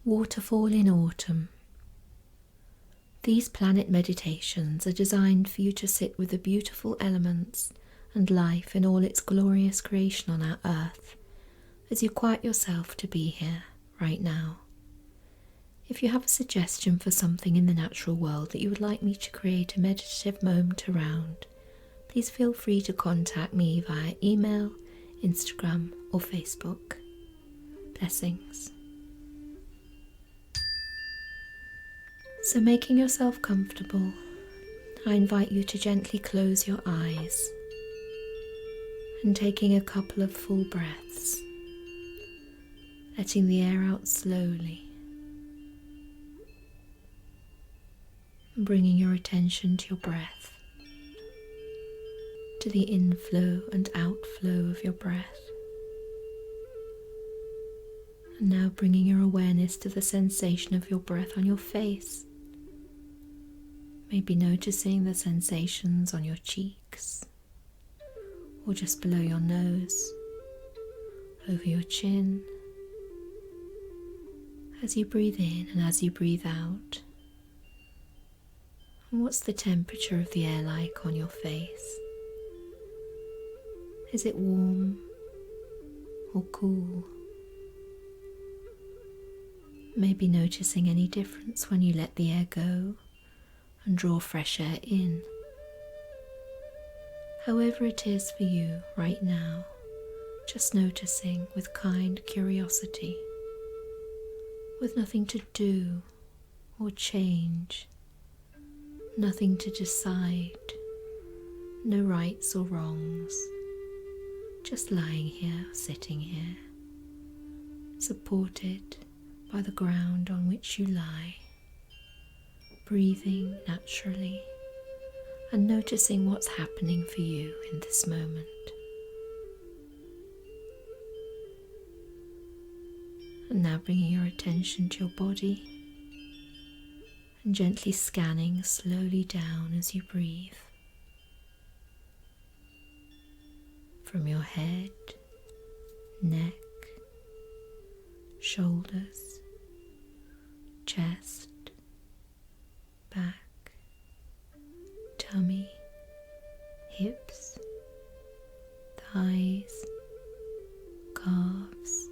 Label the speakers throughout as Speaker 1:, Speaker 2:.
Speaker 1: Waterfall in Autumn. These planet meditations are designed for you to sit with the beautiful elements and life in all its glorious creation on our earth as you quiet yourself to be here, right now. If you have a suggestion for something in the natural world that you would like me to create a meditative moment around, please feel free to contact me via email, Instagram or Facebook. Blessings. So making yourself comfortable, I invite you to gently close your eyes and taking a couple of full breaths, letting the air out slowly, and bringing your attention to your breath, to the inflow and outflow of your breath. And now bringing your awareness to the sensation of your breath on your face. Maybe noticing the sensations on your cheeks, or just below your nose, over your chin, as you breathe in and as you breathe out. And what's the temperature of the air like on your face? Is it warm or cool? Maybe noticing any difference when you let the air go and draw fresh air in. However it is for you right now, just noticing with kind curiosity, with nothing to do or change, nothing to decide, no rights or wrongs, just lying here, sitting here, supported by the ground on which you lie, breathing naturally and noticing what's happening for you in this moment. And now bringing your attention to your body and gently scanning slowly down as you breathe. From your head, neck, shoulders, chest, back, tummy, hips, thighs, calves,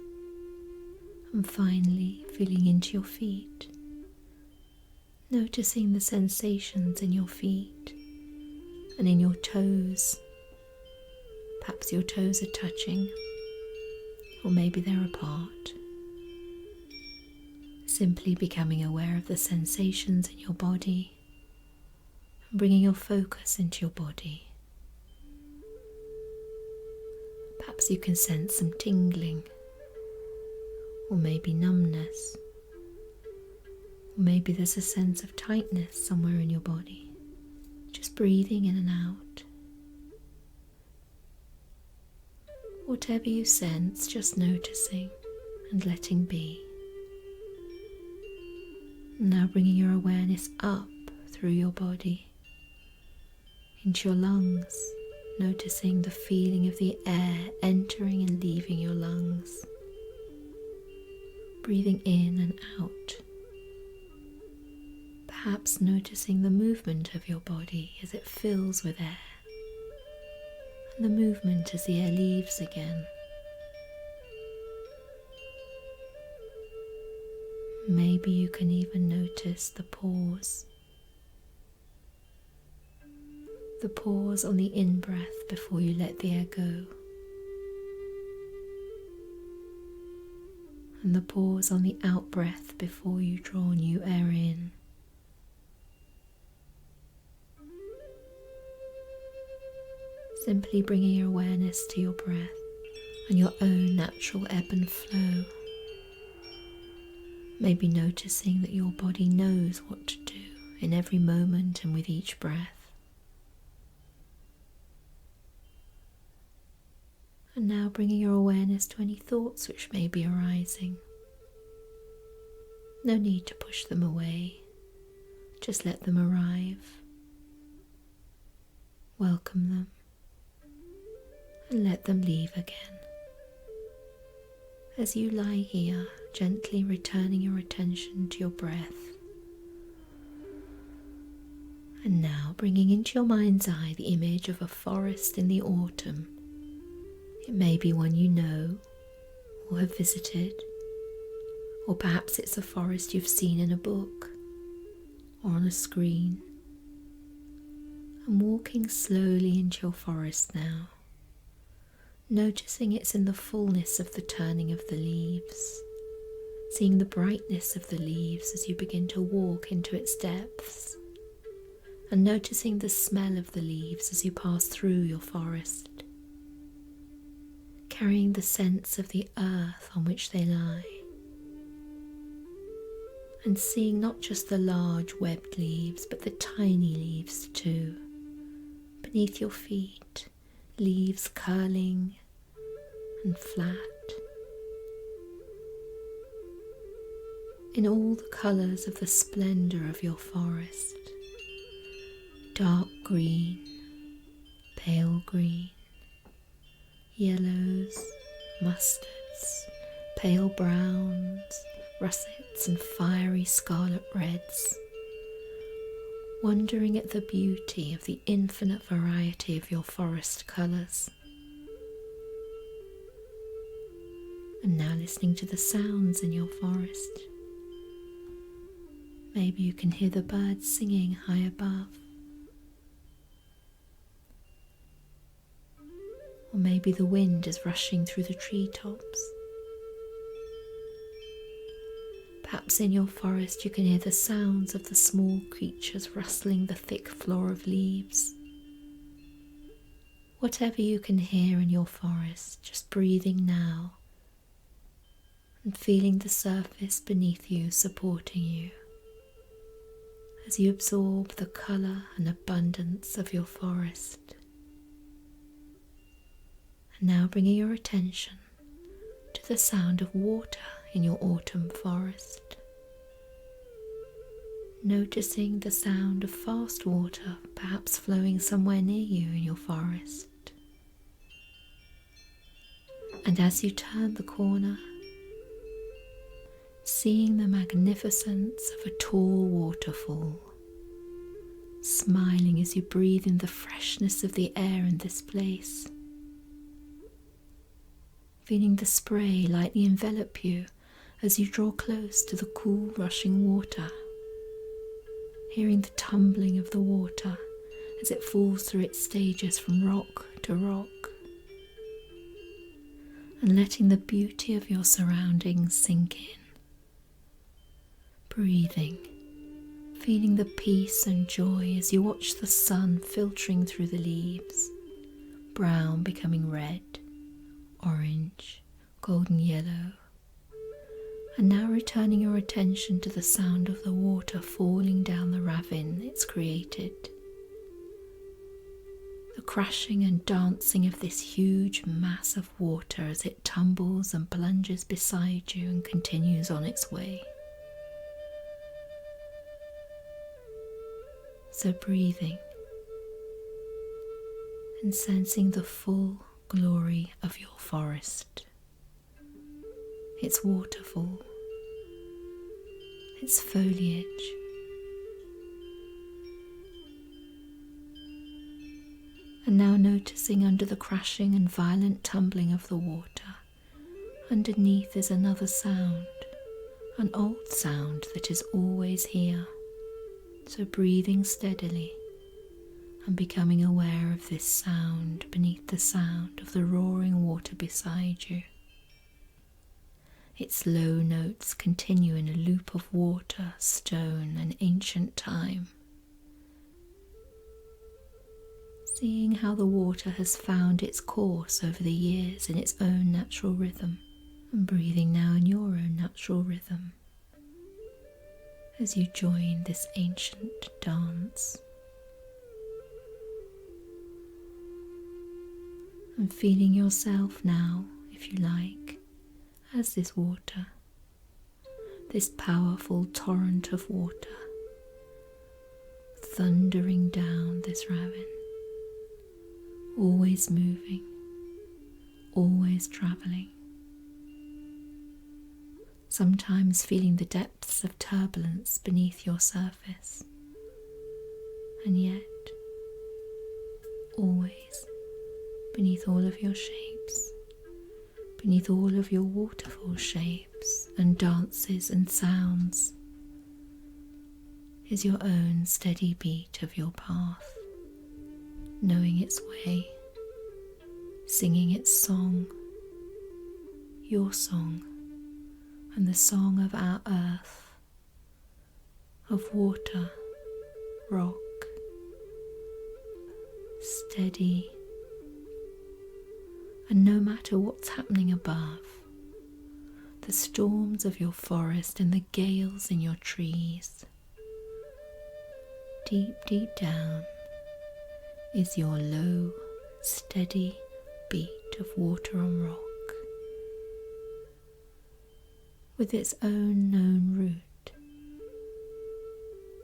Speaker 1: and finally feeling into your feet, noticing the sensations in your feet and in your toes. Perhaps your toes are touching, or maybe they're apart. Simply becoming aware of the sensations in your body and bringing your focus into your body. Perhaps you can sense some tingling, or maybe numbness, or maybe there's a sense of tightness somewhere in your body. Just breathing in and out. Whatever you sense, just noticing and letting be. Now bringing your awareness up through your body, into your lungs, noticing the feeling of the air entering and leaving your lungs. Breathing in and out. Perhaps noticing the movement of your body as it fills with air, and the movement as the air leaves again. Maybe you can even notice the pause on the in-breath before you let the air go, and the pause on the out-breath before you draw new air in. Simply bringing your awareness to your breath and your own natural ebb and flow. Maybe noticing that your body knows what to do in every moment and with each breath. And now bringing your awareness to any thoughts which may be arising. No need to push them away, just let them arrive. Welcome them and let them leave again. As you lie here, gently returning your attention to your breath. And now bringing into your mind's eye the image of a forest in the autumn. It may be one you know or have visited, or perhaps it's a forest you've seen in a book or on a screen. And walking slowly into your forest now, noticing it's in the fullness of the turning of the leaves, seeing the brightness of the leaves as you begin to walk into its depths, and noticing the smell of the leaves as you pass through your forest, carrying the sense of the earth on which they lie, and seeing not just the large webbed leaves but the tiny leaves too, beneath your feet, leaves curling and flat, in all the colours of the splendour of your forest. Dark green, pale green, yellows, mustards, pale browns, russets and fiery scarlet reds, wondering at the beauty of the infinite variety of your forest colours. And now listening to the sounds in your forest. Maybe you can hear the birds singing high above. Or maybe the wind is rushing through the treetops. Perhaps in your forest you can hear the sounds of the small creatures rustling the thick floor of leaves. Whatever you can hear in your forest, just breathing now and feeling the surface beneath you supporting you as you absorb the colour and abundance of your forest. And now bringing your attention to the sound of water in your autumn forest. Noticing the sound of fast water perhaps flowing somewhere near you in your forest. And as you turn the corner, seeing the magnificence of a tall waterfall, smiling as you breathe in the freshness of the air in this place, feeling the spray lightly envelop you as you draw close to the cool rushing water, hearing the tumbling of the water as it falls through its stages from rock to rock, and letting the beauty of your surroundings sink in. Breathing, feeling the peace and joy as you watch the sun filtering through the leaves, brown becoming red, orange, golden yellow, and now returning your attention to the sound of the water falling down the ravine it's created. The crashing and dancing of this huge mass of water as it tumbles and plunges beside you and continues on its way. So breathing and sensing the full glory of your forest, its waterfall, its foliage, and now noticing under the crashing and violent tumbling of the water, underneath is another sound, an old sound that is always here. So breathing steadily and becoming aware of this sound beneath the sound of the roaring water beside you. Its low notes continue in a loop of water, stone, and ancient time. Seeing how the water has found its course over the years in its own natural rhythm, and breathing now in your own natural rhythm as you join this ancient dance. And feeling yourself now, if you like, as this water, this powerful torrent of water, thundering down this ravine, always moving, always travelling, sometimes feeling the depths of turbulence beneath your surface, and yet always beneath all of your shapes, beneath all of your waterfall shapes and dances and sounds, is your own steady beat of your path, knowing its way, singing its song, your song, and the song of our earth, of water, rock, steady, and no matter what's happening above, the storms of your forest and the gales in your trees, deep, deep down is your low, steady beat of water on rock, with its own known route,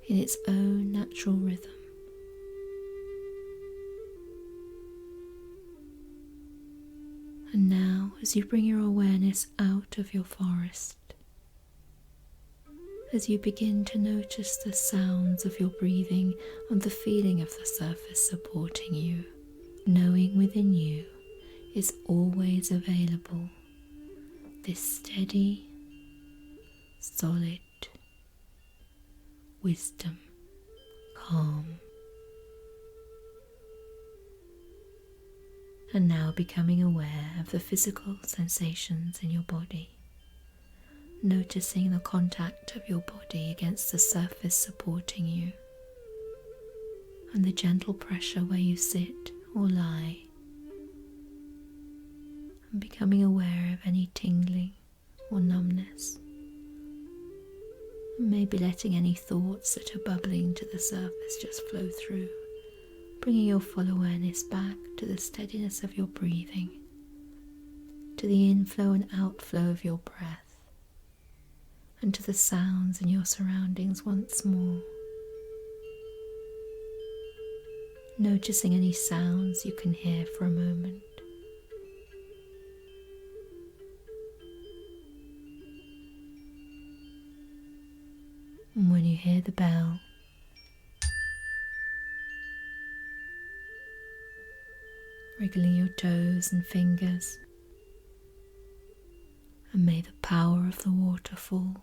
Speaker 1: in its own natural rhythm. And now, as you bring your awareness out of your forest, as you begin to notice the sounds of your breathing and the feeling of the surface supporting you, knowing within you is always available this steady, solid wisdom, calm. And now becoming aware of the physical sensations in your body, noticing the contact of your body against the surface supporting you, and the gentle pressure where you sit or lie, and becoming aware of any tingling or numbness, and maybe letting any thoughts that are bubbling to the surface just flow through, bringing your full awareness back to the steadiness of your breathing, to the inflow and outflow of your breath, and to the sounds in your surroundings once more. Noticing any sounds you can hear for a moment. And when you hear the bell, wriggling your toes and fingers, and may the power of the waterfall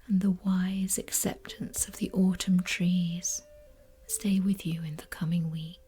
Speaker 1: and the wise acceptance of the autumn trees stay with you in the coming week.